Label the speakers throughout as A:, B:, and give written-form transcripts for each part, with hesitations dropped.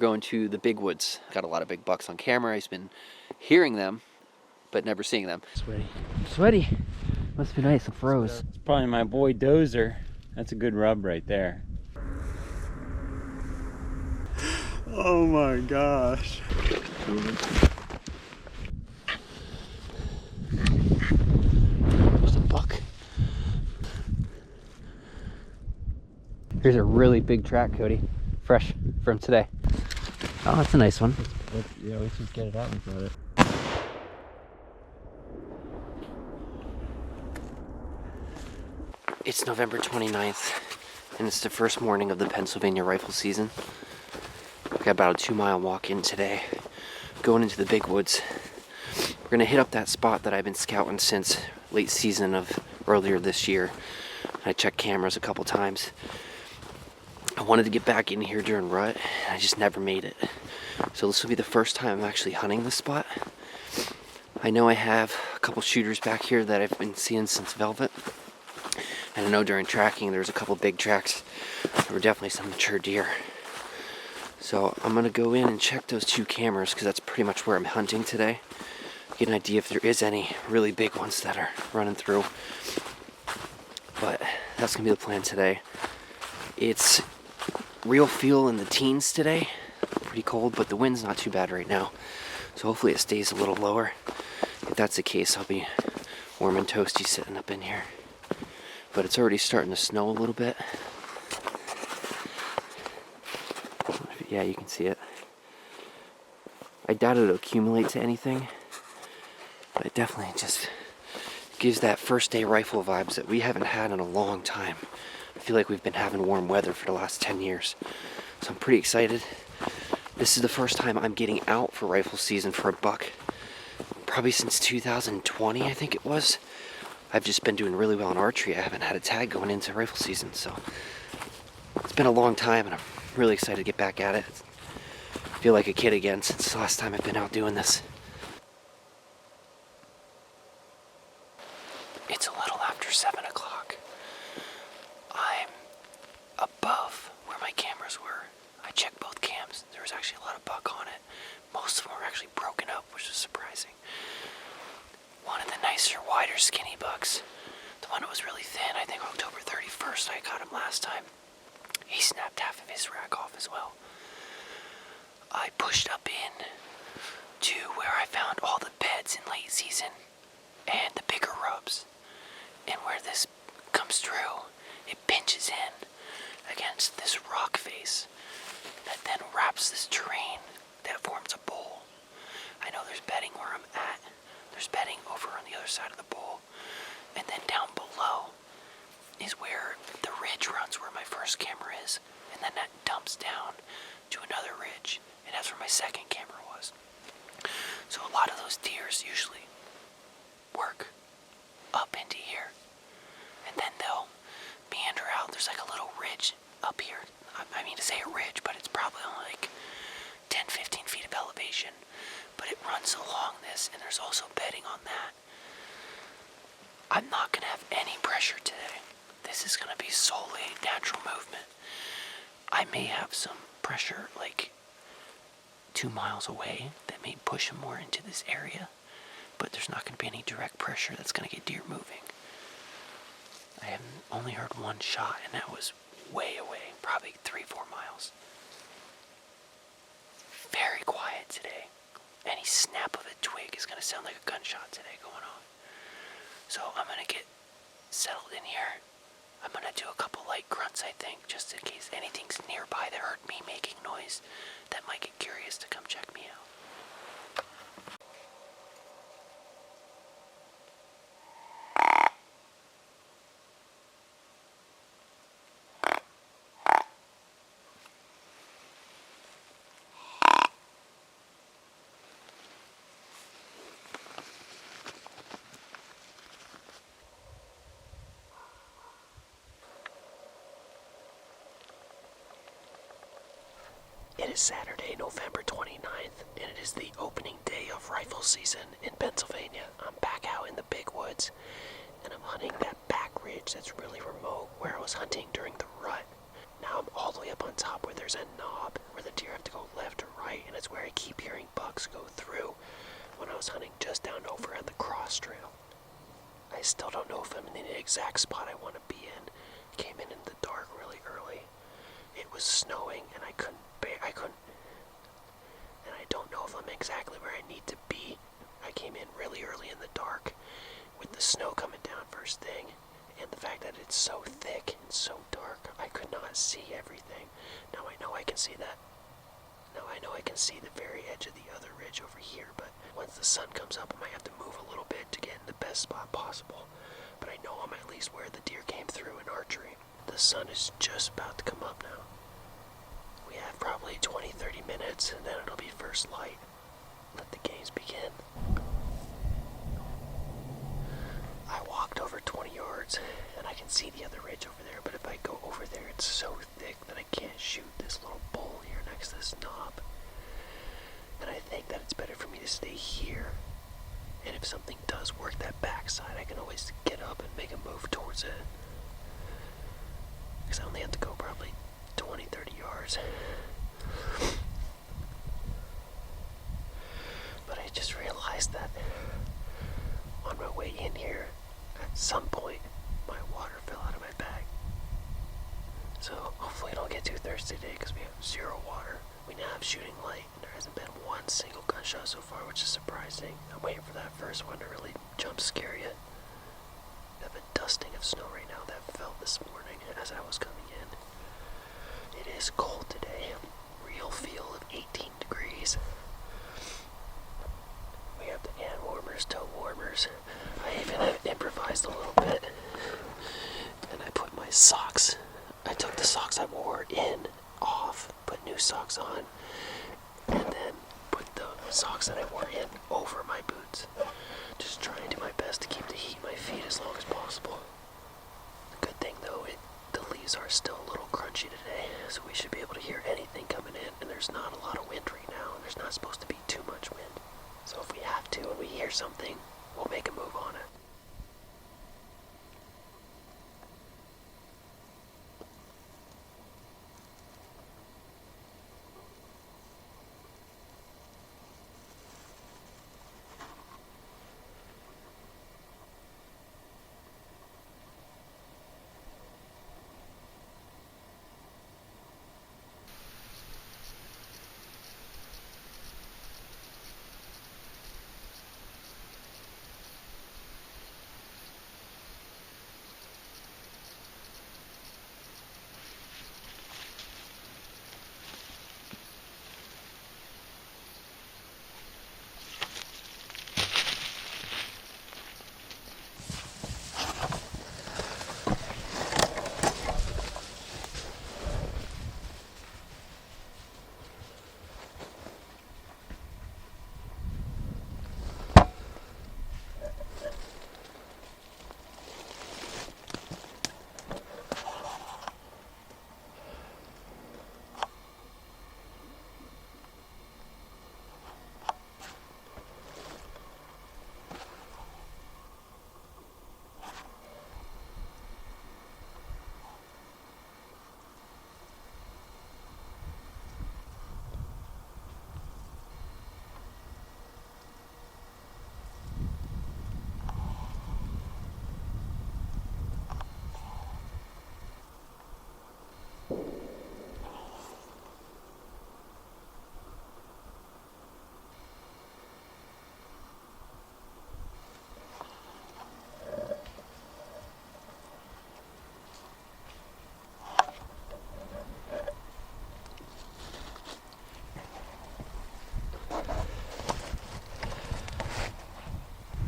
A: going to the big woods. Got a lot of big bucks on camera. I've been hearing them, but never seeing them.
B: Sweaty. I'm sweaty. Must be nice. I froze.
C: It's probably my boy Dozer. That's a good rub right there.
D: Oh my gosh.
A: There's a buck. Here's a really big track, Cody. Fresh from today.
B: Oh, that's a nice one.
C: Yeah, let's just get it out and got it.
A: It's November 29th, and it's the first morning of the Pennsylvania rifle season. Got about a 2-mile walk in today, going into the big woods. We're gonna hit up that spot that I've been scouting since late season of earlier this year. I checked cameras a couple times. I wanted to get back in here during rut, and I just never made it. So this will be the first time I'm actually hunting this spot. I know I have a couple shooters back here that I've been seeing since Velvet. And I know during tracking there's a couple big tracks. There were definitely some mature deer. So I'm gonna go in and check those 2 cameras because that's pretty much where I'm hunting today. Get an idea if there is any really big ones that are running through. But that's gonna be the plan today. It's real feel in the teens today. Pretty cold, but the wind's not too bad right now. So hopefully it stays a little lower. If that's the case, I'll be warm and toasty sitting up in here. But it's already starting to snow a little bit. Yeah, you can see it. I doubt it'll accumulate to anything, but it definitely just gives that first day rifle vibes that we haven't had in a long time. I feel like we've been having warm weather for the last 10 years. So I'm pretty excited. This is the first time I'm getting out for rifle season for a buck. Probably since 2020, I think it was. I've just been doing really well in archery. I haven't had a tag going into rifle season, so it's been a long time, and I'm really excited to get back at it. I feel like a kid again since the last time I've been out doing this. It's a little after 7 o'clock. I'm above where my cameras were. I checked both cams. There was actually a lot of buck on it. Most of them were actually broken up, which was surprising. One of the nicer, wider, skinny bucks. The one that was really thin, I think October 31st, I got him last time. He snapped half of his rack off as well. I pushed up in to where I found all the beds in late season and the bigger rubs. And where this comes through, it pinches in against this rock face that then wraps this terrain that forms a bowl. I know there's bedding where I'm at. There's bedding over on the other side of the bowl. And then down below is where the ridge runs where my first camera is. And then that dumps down to another ridge. And that's where my second camera was. So a lot of those deers usually work up into here. And then they'll meander out. There's like a little ridge up here. I mean to say a ridge, but it's probably only like 10, 15 feet of elevation. But it runs along this, and there's also bedding on that. I'm not going to have any pressure today. This is going to be solely natural movement. I may have some pressure like 2 miles away that may push them more into this area, but there's not going to be any direct pressure that's going to get deer moving. I have only heard one shot, and that was way away, probably 3-4 miles. Very quiet today. Any snap of a twig is going to sound like a gunshot today going on. So I'm going to get settled in here. I'm going to do a couple light grunts, I think, just in case anything's nearby that heard me making noise that might get curious to come check me out. It is Saturday, November 29th, and it is the opening day of rifle season in Pennsylvania. I'm back out in the big woods, and I'm hunting that back ridge that's really remote where I was hunting during the rut. Now I'm all the way up on top where there's a knob where the deer have to go left or right, and it's where I keep hearing bucks go through when I was hunting just down over at the cross trail. I still don't know if I'm in the exact spot I want to be in. Came in the dark really early. It was snowing and I couldn't, and I don't know if I'm exactly where I need to be. I came in really early in the dark with the snow coming down first thing, and the fact that it's so thick and so dark, I could not see everything. Now I know I can see that. Now I know I can see the very edge of the other ridge over here, but once the sun comes up, I might have to move a little bit to get in the best spot possible. But I know I'm at least where the deer came through in archery. The sun is just about to come up now. We have probably 20-30 minutes, and then it'll be first light. Let the games begin. I walked over 20 yards, and I can see the other ridge over there, but if I go over there, it's so thick that I can't shoot this little bowl here next to this knob. And I think that it's better for me to stay here. And if something does work that backside, I can always get up and make a move towards it. Because I only have to go probably 20-30 yards. But I just realized that on my way in here, at some point, my water fell out of my bag. So hopefully I don't get too thirsty today because we have zero water. We now have shooting light, and there hasn't been one single gunshot so far, which is surprising. I'm waiting for that first one to really jump scare you. I have a dusting of snow right now that fell this morning as I was coming in. It is cold today. Real feel of 18 degrees. We have the hand warmers, toe warmers. I even have improvised a little bit. And I put my socks. I took the socks I wore in, off, put new socks on, and then put the socks that I wore in over my boots. Just trying to do my best to keep the heat in my feet as long as possible. The good thing though, the leaves are still a little crunchy today, so we should be able to hear anything coming in, and there's not a lot of wind right now, and there's not supposed to be too much wind. So if we have to and we hear something, we'll make a move on it.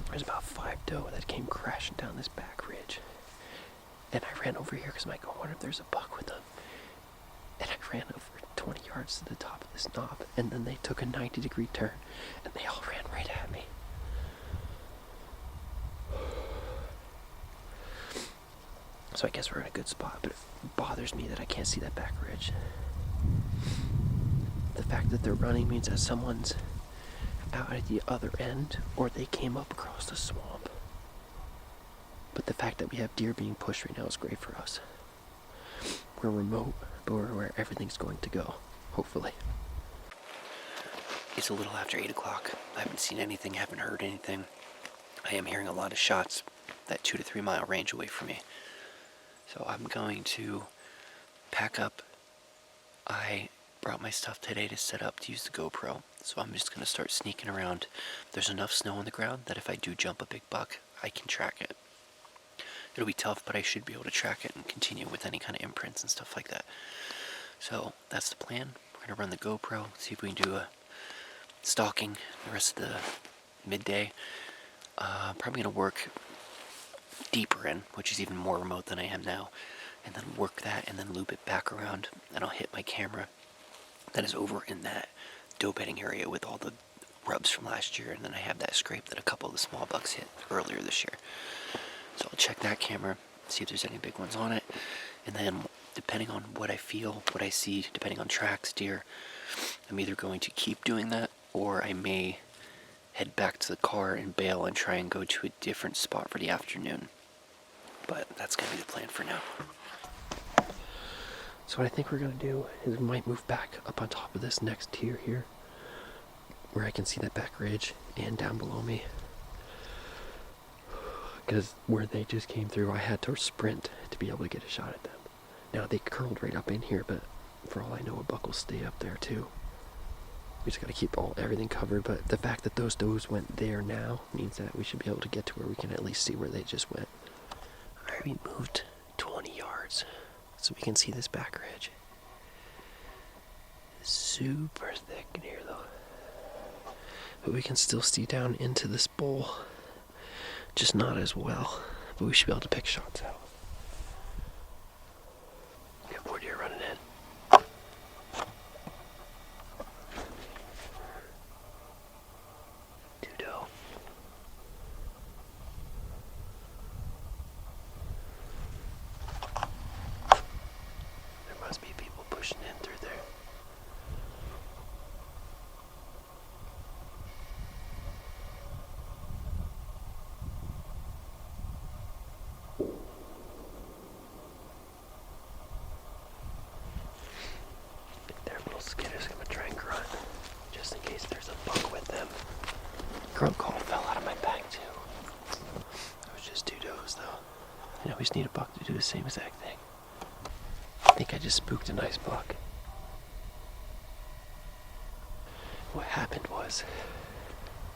A: There's about 5 doe that came crashing down this back ridge. And I ran over here because I'm like, I wonder if there's a buck with them. And I ran over 20 yards to the top of this knob, and then they took a 90-degree turn, and they all ran right at me. So I guess we're in a good spot, but it bothers me that I can't see that back ridge. The fact that they're running means that someone's out at the other end, or they came up across the swamp. But the fact that we have deer being pushed right now is great for us. We're remote. where everything's going to go, hopefully. It's a little after 8 o'clock. I haven't seen anything, haven't heard anything. I am hearing a lot of shots that 2 to 3 mile range away from me. So I'm going to pack up. I brought my stuff today to set up to use the GoPro, so I'm just going to start sneaking around. There's enough snow on the ground that if I do jump a big buck, I can track it. It'll be tough, but I should be able to track it and continue with any kind of imprints and stuff like that. So that's the plan. We're going to run the GoPro, see if we can do a stalking the rest of the midday. Probably going to work deeper in, which is even more remote than I am now, and then work that and then loop it back around, and I'll hit my camera that is over in that doe bedding area with all the rubs from last year, and then I have that scrape that a couple of the small bucks hit earlier this year. So I'll check that camera, see if there's any big ones on it, and then depending on what I feel, what I see, depending on tracks, deer, I'm either going to keep doing that, or I may head back to the car and bail and try and go to a different spot for the afternoon. But that's going to be the plan for now. So what I think we're going to do is we might move back up on top of this next tier here, where I can see that back ridge and down below me. Because where they just came through, I had to sprint to be able to get a shot at them. Now they curled right up in here, but for all I know, a buck will stay up there too. We just got to keep everything covered, but the fact that those does went there now means that we should be able to get to where we can at least see where they just went. Alright, we moved 20 yards. So we can see this back ridge. It's super thick in here though. But we can still see down into this bowl. Just not as well. But we should be able to pick shots out. We got more deer running in. Two doe. Must be people pushing in through there. Their little skitter's gonna try and grunt, just in case there's a buck with them. Grunt call fell out of my bag too. It was just 2 does though. I always need a buck to do the same exact thing. I think I just spooked a nice buck. What happened was,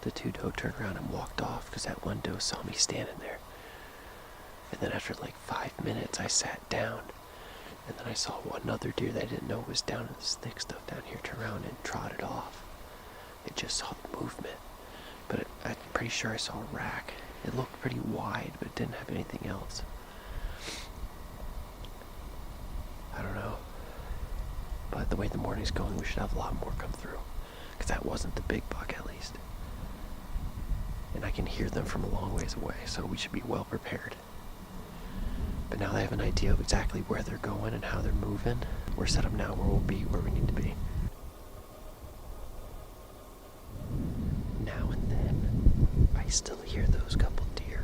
A: the 2 doe turned around and walked off because that 1 doe saw me standing there. And then after like 5 minutes, I sat down, and then I saw one other deer that I didn't know was down in this thick stuff down here turn around and trotted off. It just saw the movement, but I'm pretty sure I saw a rack. It looked pretty wide, but it didn't have anything else. I don't know. But the way the morning's going, we should have a lot more come through. Because that wasn't the big buck, at least. And I can hear them from a long ways away, so we should be well prepared. But now that I have an idea of exactly where they're going and how they're moving, we're set up now where we'll be where we need to be. Now and then, I still hear those couple deer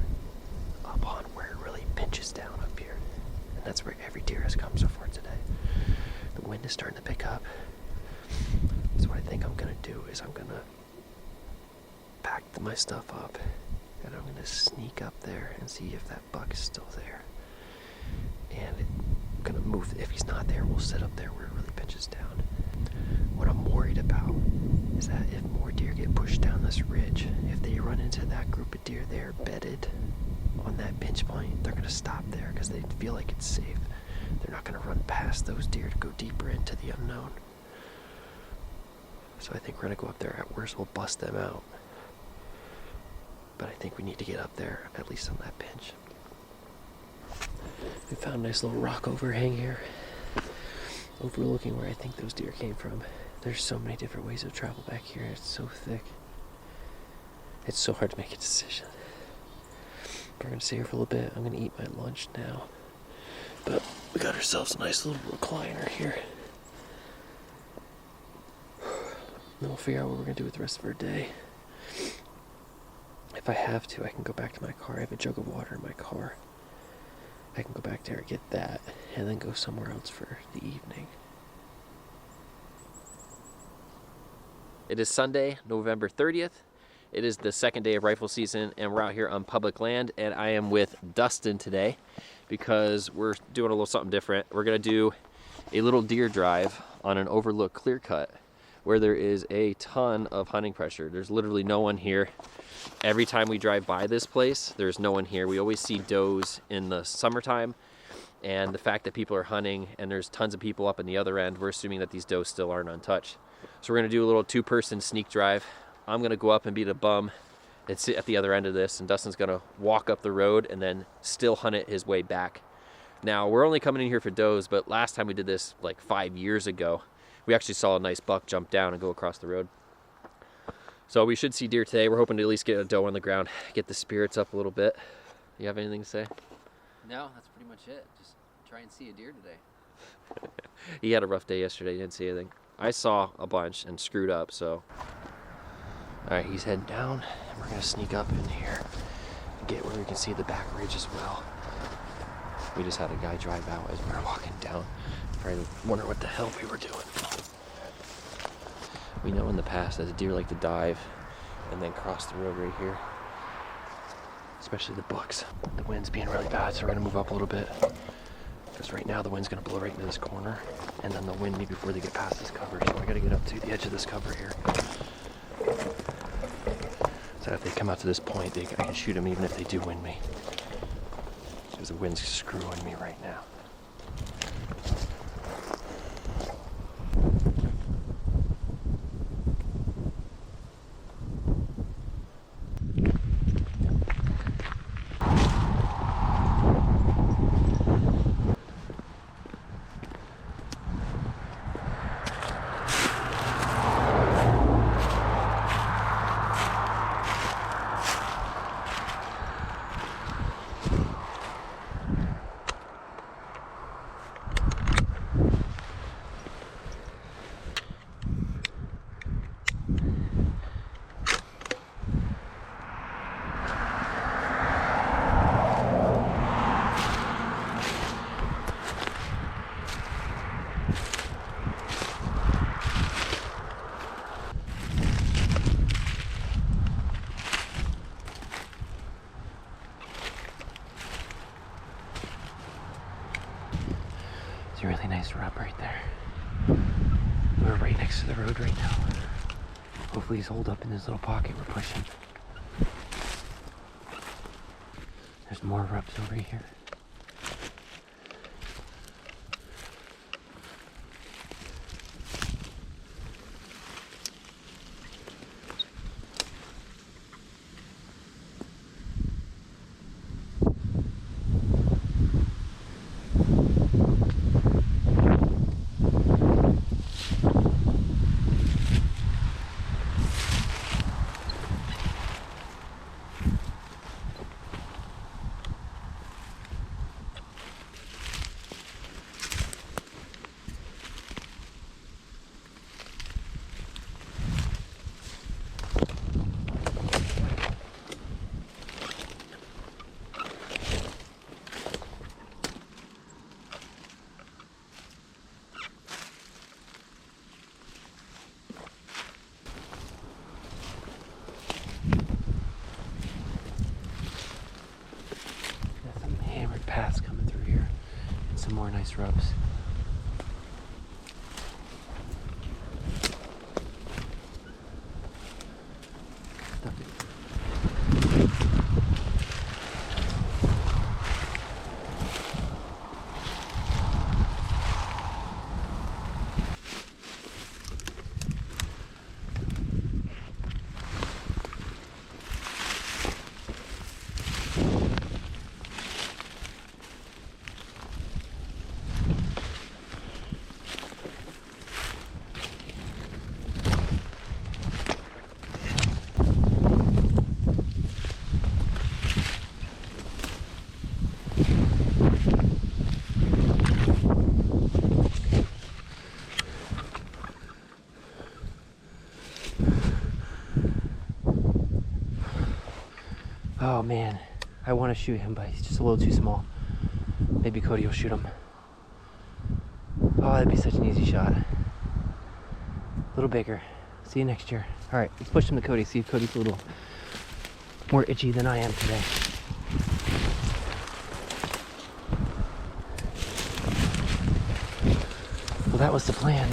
A: up on where it really pinches down up here. And that's where every deer has come so far today. The wind is starting to pick up. So what I think I'm going to do is I'm going to pack my stuff up, and I'm going to sneak up there and see if that buck is still there. And I'm going to move. If he's not there, we'll sit up there where it really pinches down. What I'm worried about is that if more deer get pushed down this ridge, if they run into that group of deer there bedded on that pinch point, they're going to stop there because they feel like it's safe. They're not going to run past those deer to go deeper into the unknown. So I think we're going to go up there. At worst, we'll bust them out. But I think we need to get up there, at least on that pinch. We found a nice little rock overhang here, overlooking where I think those deer came from. There's so many different ways of travel back here. It's so thick. It's so hard to make a decision. We're going to stay here for a little bit. I'm going to eat my lunch now. But we got ourselves a nice little recliner here. Then we'll figure out what we're going to do with the rest of our day. If I have to, I can go back to my car. I have a jug of water in my car. I can go back there and get that, and then go somewhere else for the evening. It is Sunday, November 30th. It is the second day of rifle season, and we're out here on public land, and I am with Dustin today because we're doing a little something different. We're gonna do a little deer drive on an overlook clear cut where there is a ton of hunting pressure. There's literally no one here. Every time we drive by this place, there's no one here. We always see does in the summertime, and the fact that people are hunting and there's tons of people up in the other end, we're assuming that these does still aren't untouched. So we're gonna do a little two-person sneak drive. I'm gonna go up and be the bum and sit at the other end of this, and Dustin's gonna walk up the road and then still hunt it his way back. Now, we're only coming in here for does, but last time we did this like 5 years ago, we actually saw a nice buck jump down and go across the road. So we should see deer today. We're hoping to at least get a doe on the ground, get the spirits up a little bit. You have anything to say?
B: No, that's pretty much it. Just try and see a deer today.
A: He had a rough day yesterday. He didn't see anything. I saw a bunch and screwed up, so. All right, he's heading down, and we're gonna sneak up in here and get where we can see the back ridge as well. We just had a guy drive out as we were walking down. Probably wonder what the hell we were doing. We know in the past that the deer like to dive and then cross the road right here. Especially the bucks. The wind's being really bad, so we're gonna move up a little bit. Because right now the wind's gonna blow right into this corner, and then they'll wind me before they get past this cover. So I gotta get up to the edge of this cover here. So if they come out to this point, I can shoot them even if they do wind me. Because the wind's screwing me right now. It's a really nice rub right there. We're right next to the road right now. Hopefully he's holed up in this little pocket we're pushing. There's more rubs over here. Paths coming through here, and some more nice rubs. Oh man, I want to shoot him, but he's just a little too small.
B: Maybe Cody will shoot him. Oh, that'd be such an easy shot. A little bigger. See you next year. All right, let's push him to Cody. See if Cody's a little more itchy than I am today. Well, that was the plan.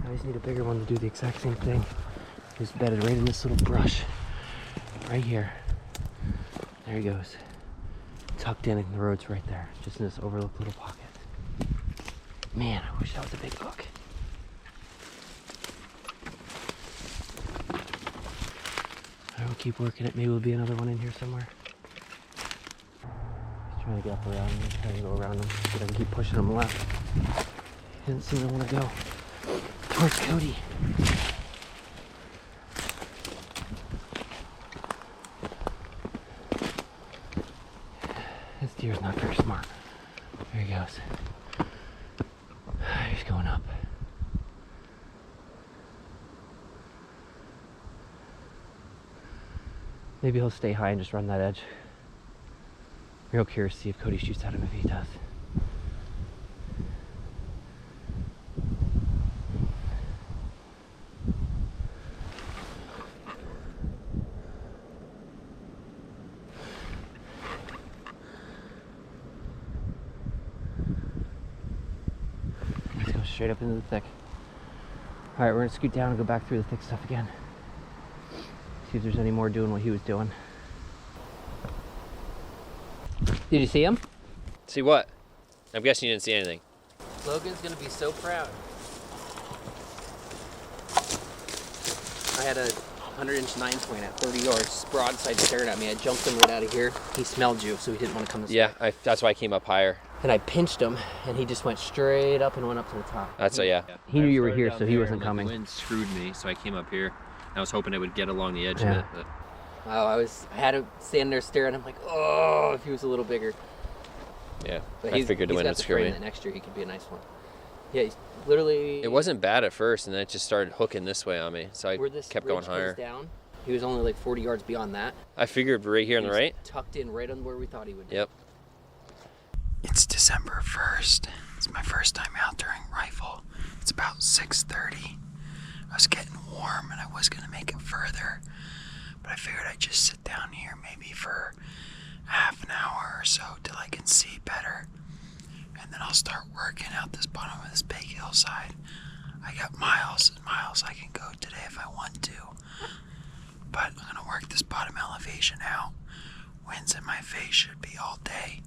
B: I just need a bigger one to do the exact same thing. He's bedded right in this little brush. Right here. There he goes. Tucked in, and the road's right there. Just in this overlooked little pocket. Man, I wish that was a big hook. I will keep working it. Maybe there'll be another one in here somewhere. He's trying to get up around him, trying to go around him, but I can keep pushing him left. He doesn't seem to want to go towards Cody. This deer's not very smart. There he goes. He's going up. Maybe he'll stay high and just run that edge. Real curious to see if Cody shoots at him if he does. Let's go straight up into the thick. Alright, we're gonna scoot down and go back through the thick stuff again. See if there's any more doing what he was doing. Did you see him?
E: See what? I'm guessing you didn't see anything.
B: Logan's gonna be so proud. I had a 100-inch 9-point at 30 yards, broadside staring at me. I jumped him right out of here. He smelled you, so he didn't want to come this way.
E: Yeah, that's why I came up higher.
B: And I pinched him, and he just went straight up and went up to the top.
E: That's yeah.
B: He knew you were here, so he wasn't coming.
E: The wind screwed me, so I came up here. I was hoping it would get along the edge
B: Yeah.
E: of it, but
B: Oh, I had him standing there staring. I'm like, oh, if he was a little bigger.
E: yeah,
B: But
E: I figured the wind would screw me.
B: that next year he could be a nice one. Yeah, he's literally.
E: It wasn't bad at first, and then it just started hooking this way on me, so I
B: where this
E: kept going
B: ridge
E: higher.
B: goes down. He was only like 40 yards beyond that.
E: I figured right here on
B: He
E: the
B: was
E: right.
B: tucked in right on where we thought he would be.
E: Yep.
A: It's December 1st. It's my first time out during rifle. It's about 6:30. I was getting warm and I was gonna make it further, but I figured I'd just sit down here maybe for half an hour or so till I can see better, and then I'll start working out this bottom of this big hillside. I got miles and miles I can go today if I want to, but I'm gonna work this bottom elevation out. Winds in my face should be all day,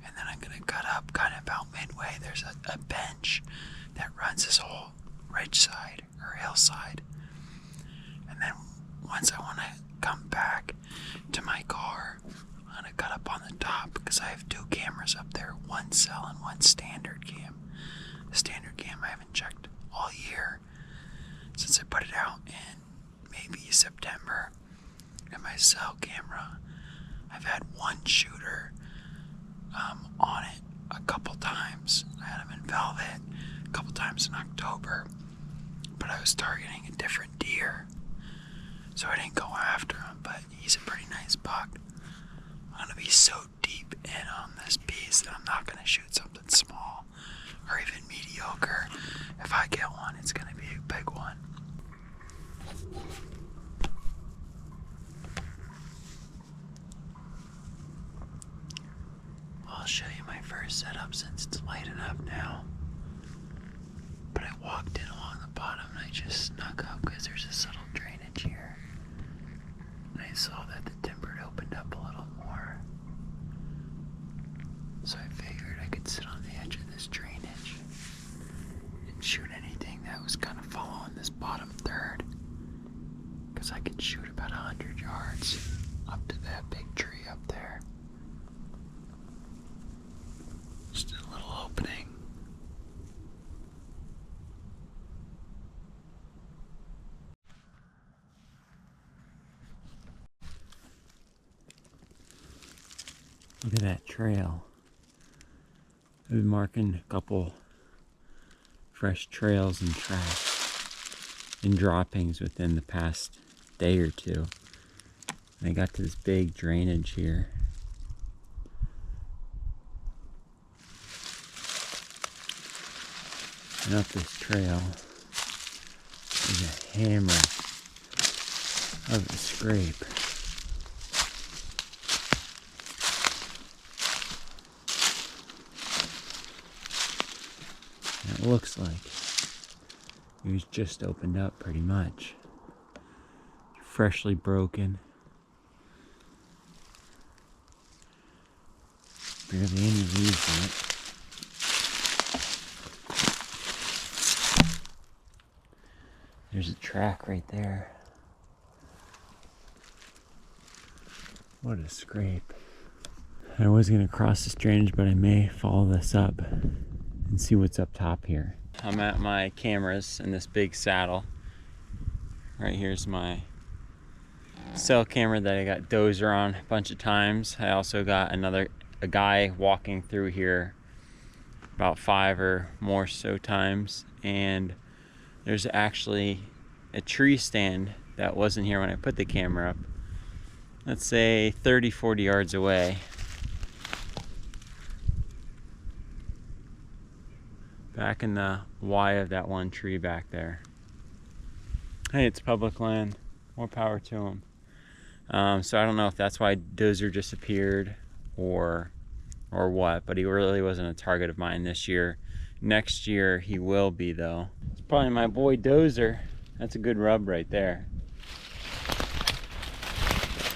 A: and then I'm gonna cut up kind of about midway. There's a bench that runs this whole ridge side or hillside, and then once I want to come back to my car, I'm gonna cut up on the top because I have 2 cameras up there, one cell and one standard cam. The standard cam I haven't checked all year since I put it out in maybe September, and my cell camera, I've had one shooter on it a couple times. I had him in velvet a couple times in October, but I was targeting a different deer, so I didn't go after him, but he's a pretty nice buck. I'm gonna be so deep in on this piece that I'm not gonna shoot something small or even mediocre. If I get one, it's gonna be a big one. I'll show you my first setup since it's light enough now. But I walked in along the bottom and I just snuck up because there's a subtle drainage here. And I saw that the timber had opened up a little more. So I figured I could sit on the edge of this drainage and shoot anything that was kind of following this bottom third. Because I could shoot about 100 yards up to that big tree up there. Just a little opening.
C: Look at that trail. I've been marking a couple fresh trails and tracks and droppings within the past day or two. And I got to this big drainage here. And up this trail is a hammer of the scrape. And it looks like it was just opened up pretty much. Freshly broken. Barely any leaves in it. There's a track right there. What a scrape. I was gonna cross this drainage, but I may follow this up and see what's up top here. I'm at my cameras in this big saddle. Right here's my cell camera that I got dozer on a bunch of times. I also got a guy walking through here about 5 or more so times, and there's actually a tree stand that wasn't here when I put the camera up. Let's say 30-40 yards away. Back in the Y of that one tree back there. Hey, it's public land. More power to him. So I don't know if that's why Dozer disappeared or what, but he really wasn't a target of mine this year. Next year he will be though. It's probably my boy Dozer. That's a good rub right there.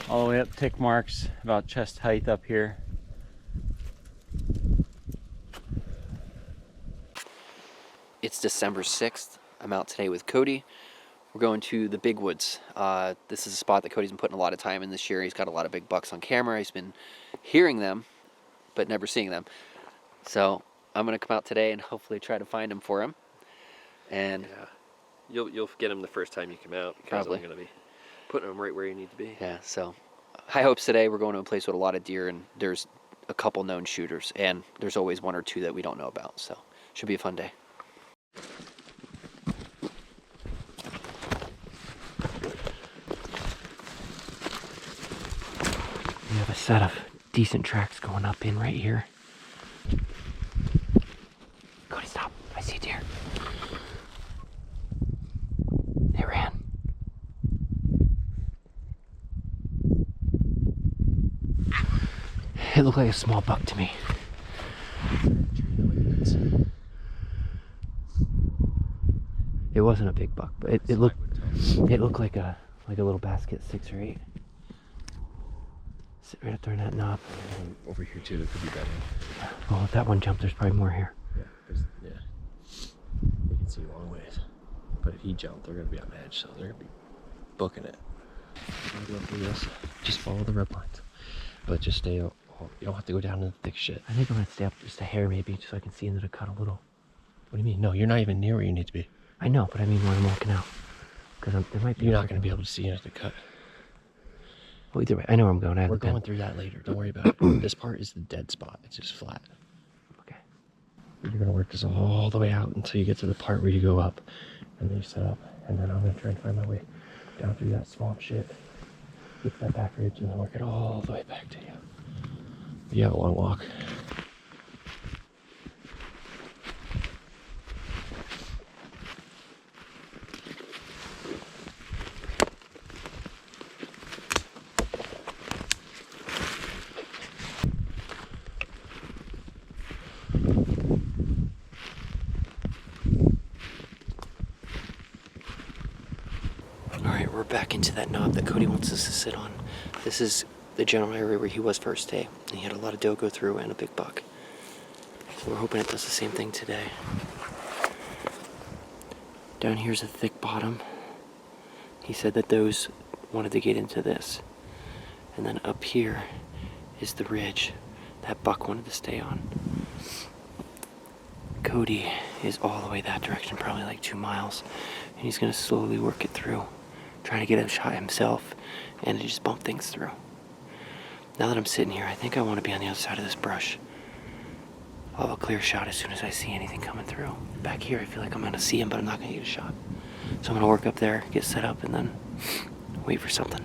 C: All the way up tick marks, about chest height up here.
A: It's December 6th. I'm out today with Cody. We're going to the Big Woods. This is a spot that Cody's been putting a lot of time in this year. He's got a lot of big bucks on camera. He's been hearing them, but never seeing them. So I'm going to come out today and hopefully try to find them for him. And
F: yeah, you'll get them the first time you come out, because
A: probably.
F: I'm going to be putting them right where you need to be.
A: Yeah, so high hopes today. We're going to a place with a lot of deer, and there's a couple known shooters, and there's always one or two that we don't know about. So should be a fun day.
B: We have a set of decent tracks going up in right here. Cody, stop. I see a deer. They ran. It looked like a small buck to me. It wasn't a big buck, but it looked like a little basket, 6 or 8. Sit right up there in that knob.
F: Over here too, there could be better.
B: Oh, if that one jumped, there's probably more here.
F: Yeah. You can see a long ways. But if he jumped, they're going to be on edge, so they're going to be booking it. You're gonna go through this. Just follow the red lines. But just stay, you don't have to go down in the thick shit.
B: I think I'm gonna stay up just a hair maybe, just so I can see into the cut a little.
F: What do you mean? No, you're not even near where you need to be.
B: I know, but I mean when I'm walking out. Because there might be...
F: You're not going to be able to see into the cut.
B: Well, either way, I know where I'm going.
F: We're going through that later. Don't worry about it. This part is the dead spot. It's just flat.
B: Okay.
F: You're going to work this all the way out until you get to the part where you go up. And then you set up. And then I'm going to try and find my way down through that swamp shit. Get to that back ridge and then work it all the way back to you. You have a long walk.
A: Alright, we're back into that knob that Cody wants us to sit on. This is the general area where he was first day. And he had a lot of doe go through and a big buck. So we're hoping it does the same thing today. Down here's a thick bottom. He said that those wanted to get into this. And then up here is the ridge that buck wanted to stay on. Cody is all the way that direction, probably like 2 miles. And he's gonna slowly work it through. Trying to get a shot himself and to just bump things through. Now that I'm sitting here, I think I want to be on the other side of this brush. I'll have a clear shot as soon as I see anything coming through. Back here, I feel like I'm going to see him, but I'm not going to get a shot. So I'm going to work up there, get set up, and then wait for something.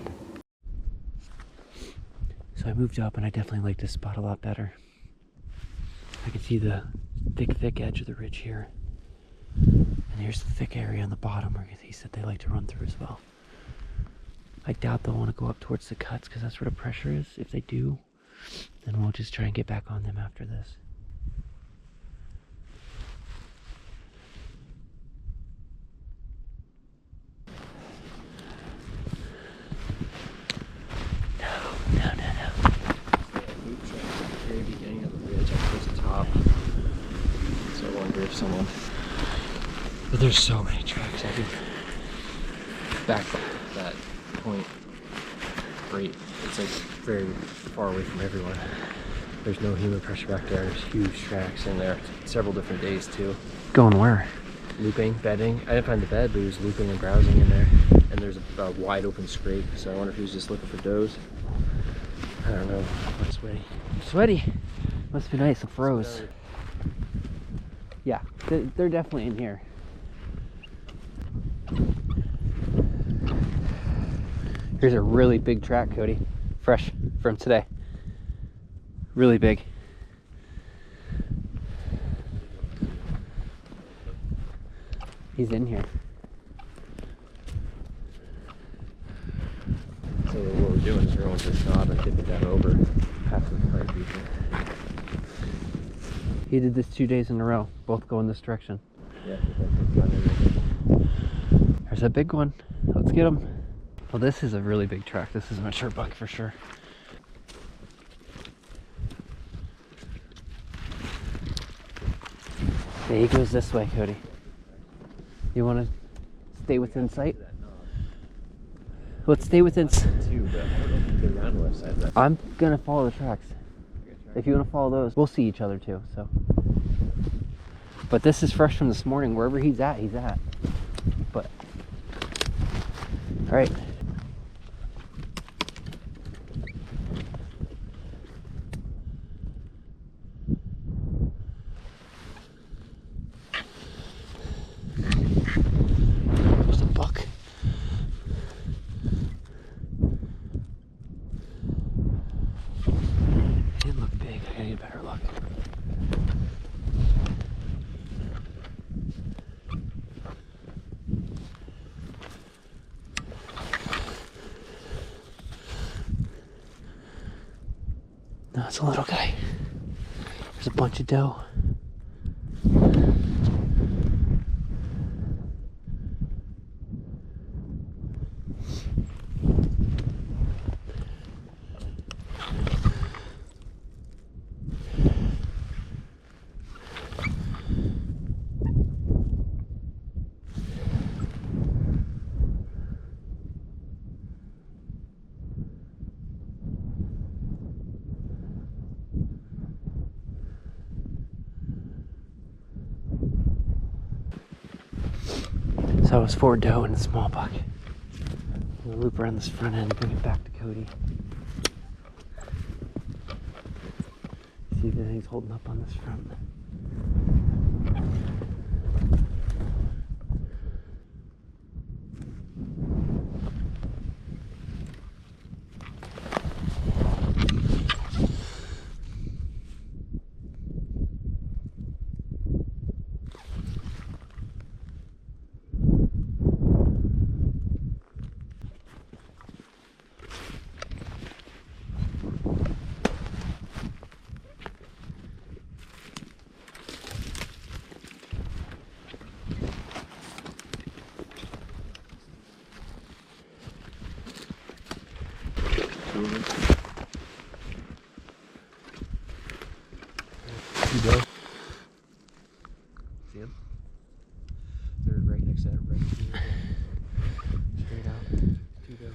B: So I moved up and I definitely like this spot a lot better. I can see the thick edge of the ridge here. And here's the thick area on the bottom where he said they like to run through as well. I doubt they'll want to go up towards the cuts because that's where the pressure is. If they do, then we'll just try and get back on them after this. No.
F: Very beginning of the ridge, I towards the top. So I wonder if someone. But there's so many tracks. I think back that point, great. It's like very far away from everyone. There's no human pressure back there. There's huge tracks in there. Several different days too.
B: Going where?
F: Looping, bedding. I didn't find the bed, but he was looping and browsing in there. And there's a wide open scrape, so I wonder if he was just looking for does. I don't know. I'm sweaty.
B: Sweaty. Must be nice. It froze. Yeah, they're definitely in here. Here's a really big track, Cody. Fresh from today. Really big. He's in here.
F: So what we're doing is we're going to the knob and dip it down over half of the pipe region.
B: He did this 2 days in a row, both go in this direction.
F: Yeah.
B: There's a big one. Let's get him. Well, this is a really big track. This is a mature buck for sure. Yeah, he goes this way, Cody. You want to stay within sight? Let's stay within.
F: Too, but I don't know if you get around the left side of that.
B: I'm gonna follow the tracks. If you want to follow those, we'll see each other too. So, but this is fresh from this morning. Wherever he's at, he's at. But all right. There's a buck. Didn't look big. I gotta get better look. No, it's a little guy. There's a bunch of doe. So it was 4 doe and a small buck. We'll loop around this front end and bring it back to Cody. See if anything's holding up on this front.
F: Two doe. See him? They're right next to that right here. Straight out. Two doe.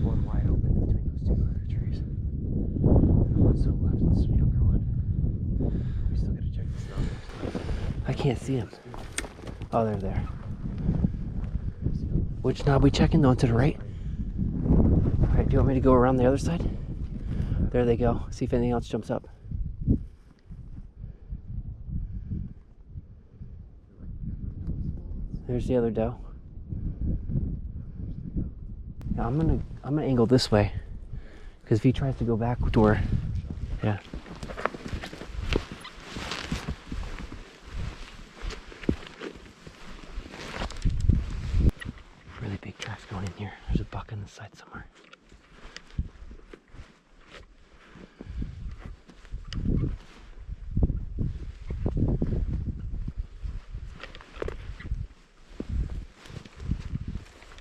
F: One wide open between those two other trees. And one's to the left, it's the younger one. We still gotta check this out.
B: I can't see him. Oh, they're there. Which knob we checking? The one to the right? Alright, do you want me to go around the other side? There they go. See if anything else jumps up. There's the other doe. Now I'm gonna angle this way Because if he tries to go back to where, yeah. Really big tracks going in here. There's a buck on the side somewhere.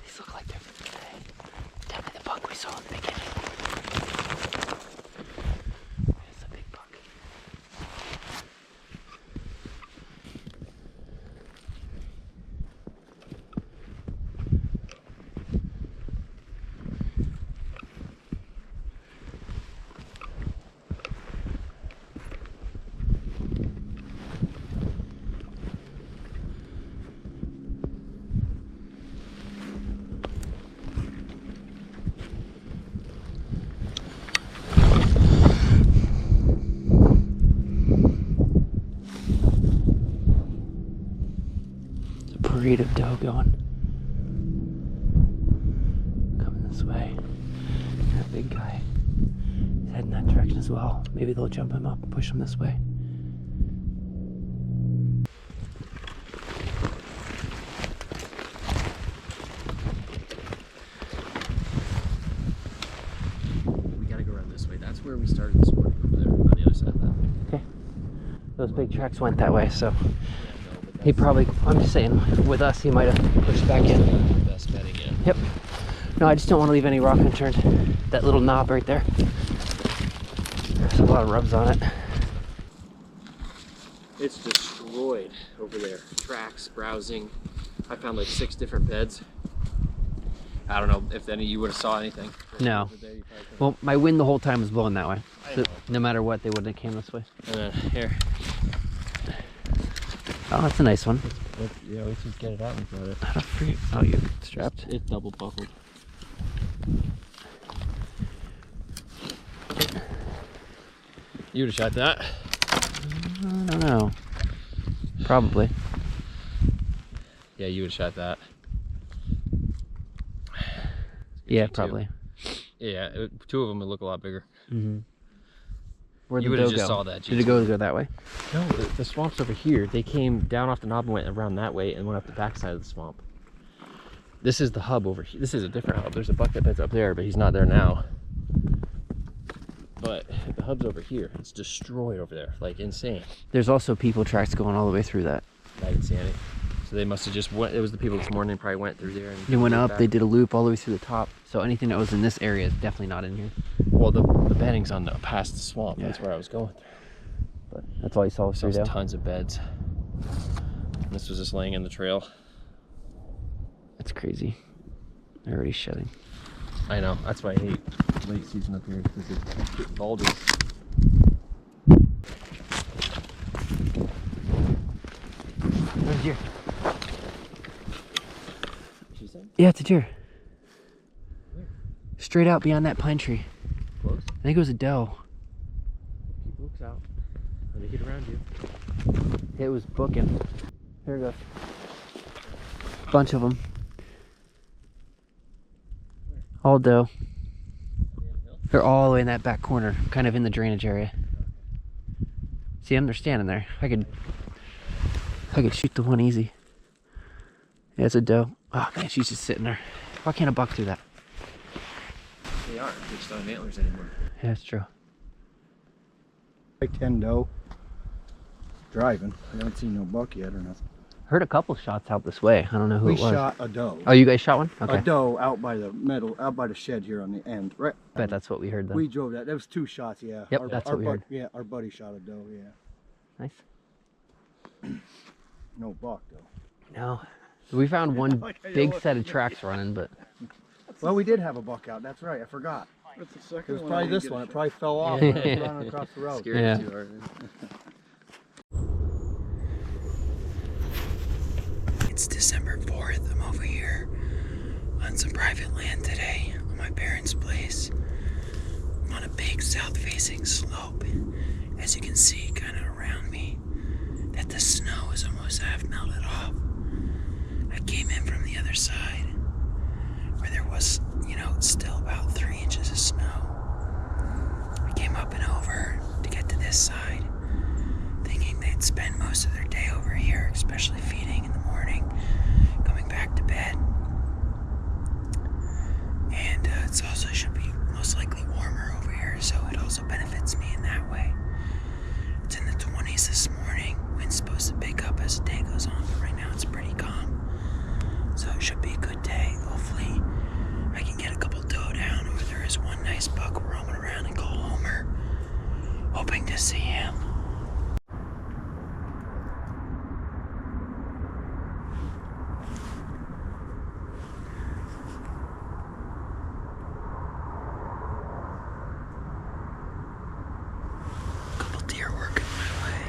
B: These look like they're definitely the buck we saw in the beginning. It's a big buck. Parade of doe going. Coming this way. That big guy is heading that direction as well. Maybe they'll jump him up and push him this way.
F: We gotta go around this way. That's where we started this morning, over there, on the other side of that.
B: Okay. Those big tracks went that way, so he probably, I'm just saying, with us, he might have pushed back in.
F: Best betting, yeah.
B: Yep. No, I just don't want to leave any rock unturned. That little knob right there. There's a lot of rubs on it.
F: It's destroyed over there. Tracks, browsing. I found like 6 different beds. I don't know if any of you would have saw anything.
B: No.
F: Over there, you probably couldn't.
B: Well, my wind the whole time was blowing that way.
F: I
B: So
F: know.
B: no matter what, they wouldn't have came this way.
F: And then here.
B: Oh, that's a nice one.
F: Yeah, let's just get it out and got it.
B: How the freak? Oh, you're strapped?
F: It's double buckled. You would have shot that?
B: I don't know. Probably.
F: Yeah, you would have shot that.
B: Yeah,
F: too.
B: probably.
F: Yeah, 2 of them would look a lot bigger.
B: Mm-hmm. Where'd
F: You
B: the
F: would have
B: doe
F: just
B: go?
F: saw that.
B: Did it go that way?
F: No, the swamp's over here. They came down off the knob and went around that way and went up the backside of the swamp. This is the hub over here. This is a different hub. There's a buck that beds up there, but he's not there now. But the hub's over here. It's destroyed over there, like insane.
B: There's also people tracks going all the way through that.
F: I didn't see any. So they must have just went. It was the people this morning probably went through there. And
B: They went
F: looped
B: up,
F: back.
B: they did a loop all the way through the top. So anything that was in this area is definitely not in here.
F: Well, the bedding's on the past the swamp.
B: Yeah.
F: That's where I was going through.
B: But that's all you saw was
F: So
B: through
F: there's
B: doe.
F: tons of beds. And this was just laying in the trail.
B: That's crazy. They're already shedding.
F: I know. That's why I hate late season up here because it bulges.
B: There's a deer.
F: She said?
B: Yeah, it's a deer. Straight out beyond that pine tree.
F: Close.
B: I think it was a doe.
F: Keep looks out. When they get around you.
B: It was booking. Here we go. Bunch of them. All doe. They're all the way in that back corner, kind of in the drainage area. See them? They're standing there. I could shoot the one easy. Yeah, it's a doe. Oh man, she's just sitting there. Why can't a buck do that?
F: They are. They just don't have antlers anymore.
B: Yeah, that's true.
D: Like 10 doe. Driving. I haven't seen no buck yet or nothing.
B: Heard a couple shots out this way. I don't know who
D: We
B: it was.
D: shot a doe.
B: Oh, you guys shot one? Okay.
D: A doe out by the metal, out by the shed here on the end. Right.
B: I bet that's what we heard then.
D: We drove that. That was 2 shots, yeah.
B: Yep, that's what we heard.
D: Yeah, our buddy shot a doe, yeah.
B: Nice.
D: No buck though.
B: No. We found one
D: Like I
B: big
D: know
B: set of tracks running, but
D: Well, we did have a buck out. That's right. I forgot.
G: That's the
D: It
G: second
D: was
G: one.
D: probably this one. It probably fell off when it was running across the road.
F: Scared
B: Yeah.
F: me too hard.
A: It's December 4th. I'm over here on some private land today on my parents' place. I'm on a big south-facing slope. As you can see kind of around me, that the snow is almost half melted off. I came in from the other side where there was, still about 3 inches of snow. came up and over to get to this side, thinking they'd spend most of their day over here, especially feeding in the morning, coming back to bed. And it also should be most likely warmer over here, so it also benefits me in that way. It's in the 20s this morning. Wind's supposed to pick up as the day goes on, but right now it's pretty calm. So it should be a good day. Hopefully I can get a couple doe down, or there is one nice buck roaming around and call Homer, hoping to see him. Couple deer working my way.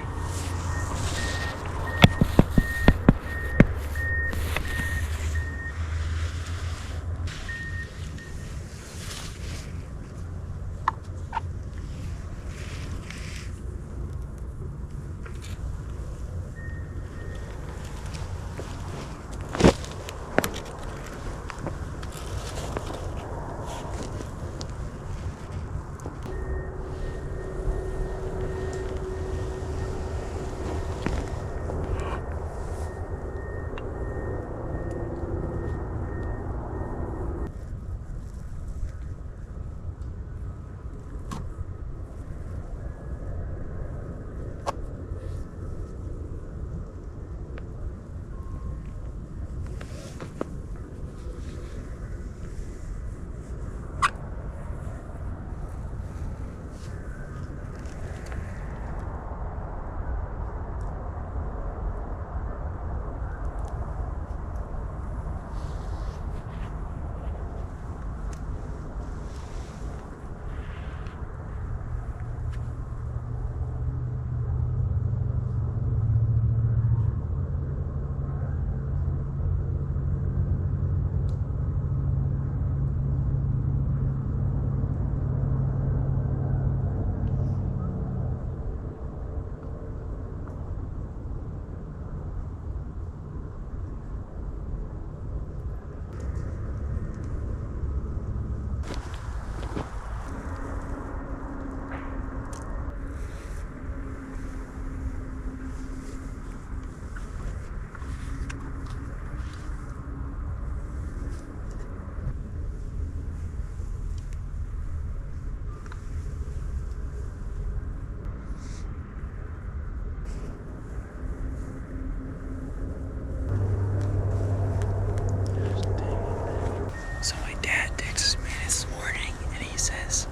A: So my dad texts me this morning and he says,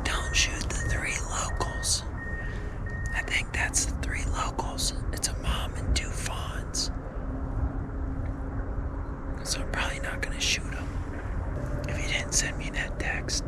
A: don't shoot the 3 locals. I think that's the 3 locals. It's a mom and 2 fawns. So I'm probably not gonna shoot them if he didn't send me that text.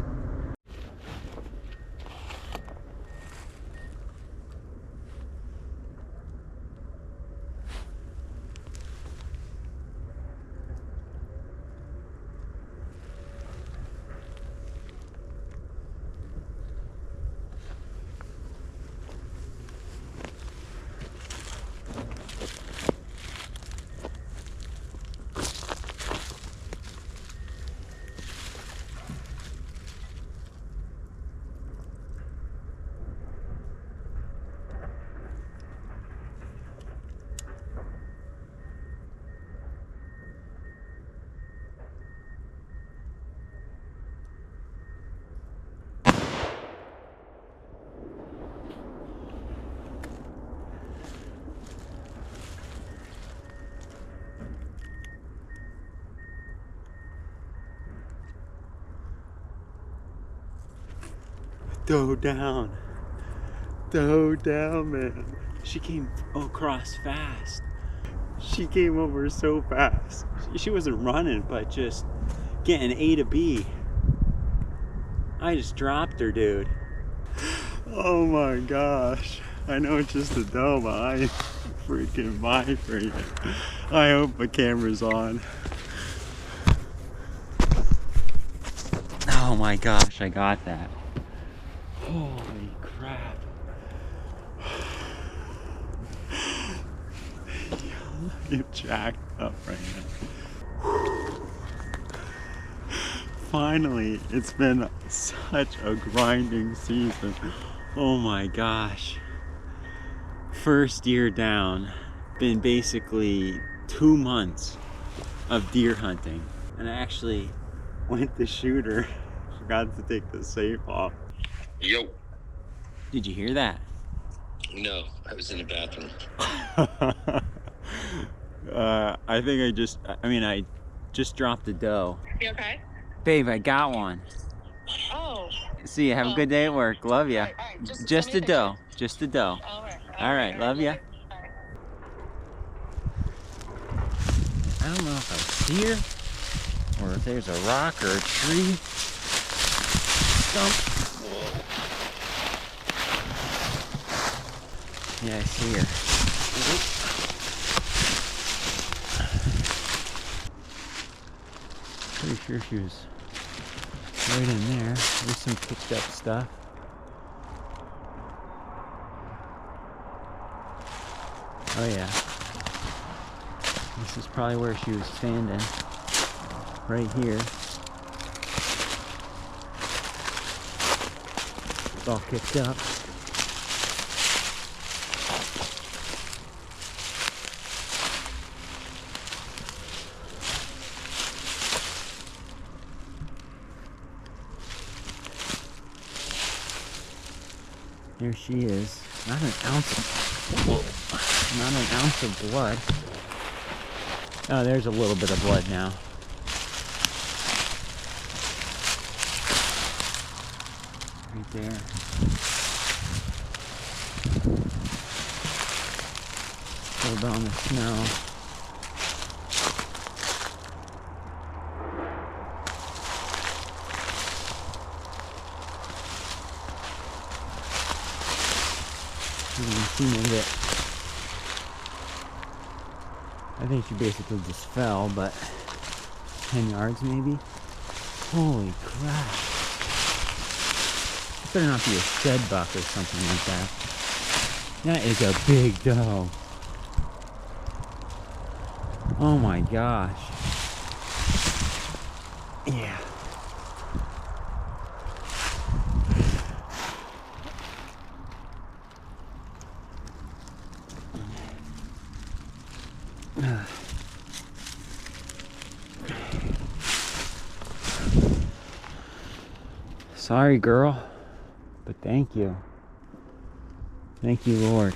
C: Doe down, man. She came across fast. She came over so fast. She wasn't running, but just getting A to B. I just dropped her, dude. Oh my gosh. I know it's just a doe, but I am freaking vibrating. I hope the camera's on. Oh my gosh, I got that. Holy crap. I'm jacked up right now. Finally, it's been such a grinding season. Oh my gosh. First year down, been basically 2 months of deer hunting. And I actually went to shoot her, forgot to take the safe off.
G: Yo.
C: Did you hear that?
G: No, I was in the bathroom.
C: I think I just dropped the doe.
H: You okay?
C: Babe, I got one.
H: Oh.
C: See you, have a good day at work. Love ya.
H: All right.
C: Just
H: send
C: a
H: me
C: doe, just a doe.
H: All right.
C: All right, love ya.
H: All right.
C: I don't know if I see her, or if there's a rock or a tree. Stump. Yeah, I see her. Pretty sure she was right in there. There's some picked up stuff. Oh yeah. This is probably where she was standing. Right here. It's all kicked up. There she is. Not an ounce of blood. Oh, there's a little bit of blood now. Right there. Hold on the snow. You can see me that I think she basically just fell, but 10 yards maybe. Holy crap. This better not be a shed buck or something like that. That is a big doe. Oh my gosh. Yeah. Sorry, girl, but thank you. Thank you, Lord.